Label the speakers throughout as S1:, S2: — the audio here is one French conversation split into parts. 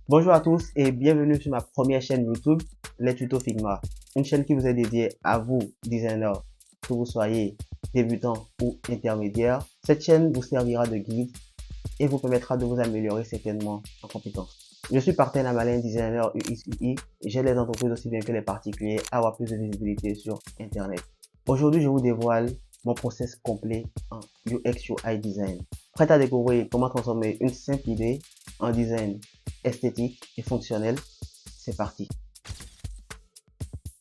S1: Bonjour à tous et bienvenue sur ma première chaîne YouTube, Les Tutos Figma. Une chaîne qui vous est dédiée à vous, designers, que vous soyez débutant ou intermédiaire. Cette chaîne vous servira de guide et vous permettra de vous améliorer certainement en compétences. Je suis Parten Amalin, designer UX UI. J'aide les entreprises aussi bien que les particuliers à avoir plus de visibilité sur Internet. Aujourd'hui, je vous dévoile mon process complet en UX UI design. Prêt à découvrir comment transformer une simple idée en design esthétique et fonctionnel? C'est parti.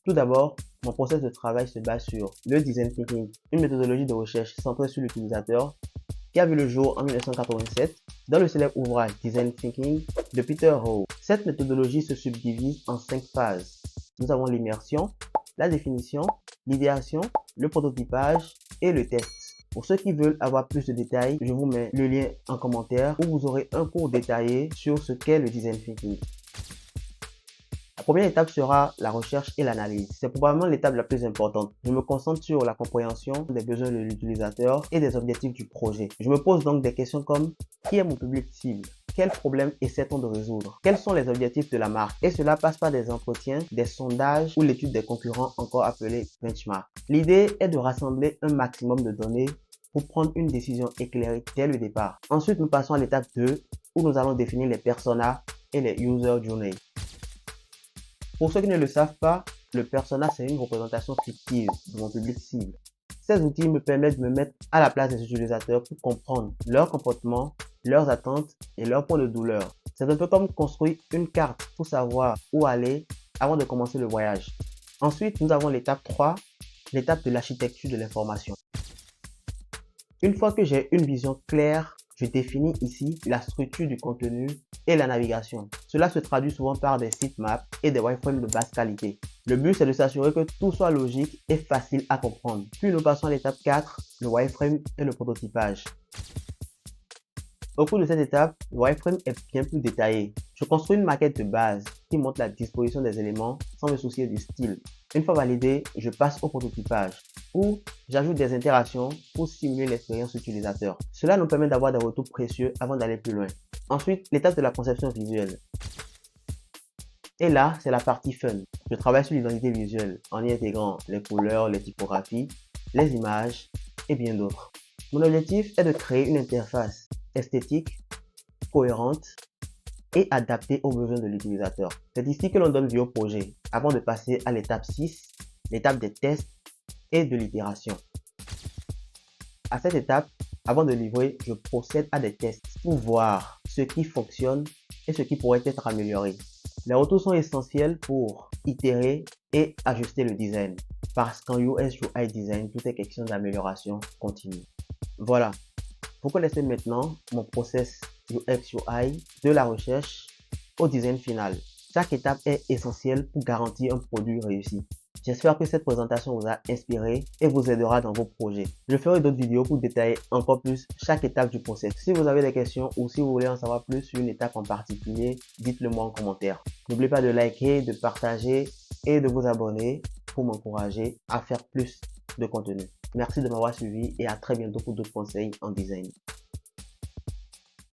S1: Tout d'abord, mon process de travail se base sur le design thinking, une méthodologie de recherche centrée sur l'utilisateur qui a vu le jour en 1987 dans le célèbre ouvrage Design Thinking de Peter Howe. Cette méthodologie se subdivise en 5 phases. Nous avons l'immersion, la définition, l'idéation, le prototypage et le test. Pour ceux qui veulent avoir plus de détails, je vous mets le lien en commentaire où vous aurez un cours détaillé sur ce qu'est le Design Thinking. La première étape sera la recherche et l'analyse. C'est probablement l'étape la plus importante. Je me concentre sur la compréhension des besoins de l'utilisateur et des objectifs du projet. Je me pose donc des questions comme: qui est mon public cible? Quels problèmes essaie-t-on de résoudre? Quels sont les objectifs de la marque? Et cela passe par des entretiens, des sondages ou l'étude des concurrents, encore appelés benchmark. L'idée est de rassembler un maximum de données pour prendre une décision éclairée dès le départ. Ensuite, nous passons à l'étape 2 où nous allons définir les personas et les user journeys. Pour ceux qui ne le savent pas, le persona, c'est une représentation fictive de mon public cible. Ces outils me permettent de me mettre à la place des utilisateurs pour comprendre leur comportement, leurs attentes et leurs points de douleur. C'est un peu comme construire une carte pour savoir où aller avant de commencer le voyage. Ensuite, nous avons l'étape 3, l'étape de l'architecture de l'information. Une fois que j'ai une vision claire, je définis ici la structure du contenu et la navigation. Cela se traduit souvent par des sitemaps et des wireframes de basse qualité. Le but, c'est de s'assurer que tout soit logique et facile à comprendre. Puis nous passons à l'étape 4, le wireframe et le prototypage. Au cours de cette étape, le wireframe est bien plus détaillé. Je construis une maquette de base qui montre la disposition des éléments sans me soucier du style. Une fois validé, je passe au prototypage où j'ajoute des interactions pour simuler l'expérience utilisateur. Cela nous permet d'avoir des retours précieux avant d'aller plus loin. Ensuite, l'étape de la conception visuelle. Et là, c'est la partie fun. Je travaille sur l'identité visuelle en y intégrant les couleurs, les typographies, les images et bien d'autres. Mon objectif est de créer une interface esthétique, cohérente et adaptée aux besoins de l'utilisateur. C'est ici que l'on donne vie au projet avant de passer à l'étape 6, l'étape des tests et de l'itération. À cette étape, avant de livrer, je procède à des tests pour voir ce qui fonctionne et ce qui pourrait être amélioré. Les retours sont essentiels pour itérer et ajuster le design, parce qu'en UX UI design, tout est question d'amélioration continue. Voilà, vous connaissez maintenant mon process UX UI de la recherche au design final. Chaque étape est essentielle pour garantir un produit réussi. J'espère que cette présentation vous a inspiré et vous aidera dans vos projets. Je ferai d'autres vidéos pour détailler encore plus chaque étape du process. Si vous avez des questions ou si vous voulez en savoir plus sur une étape en particulier, dites-le moi en commentaire. N'oubliez pas de liker, de partager et de vous abonner pour m'encourager à faire plus de contenu. Merci de m'avoir suivi et à très bientôt pour d'autres conseils en design.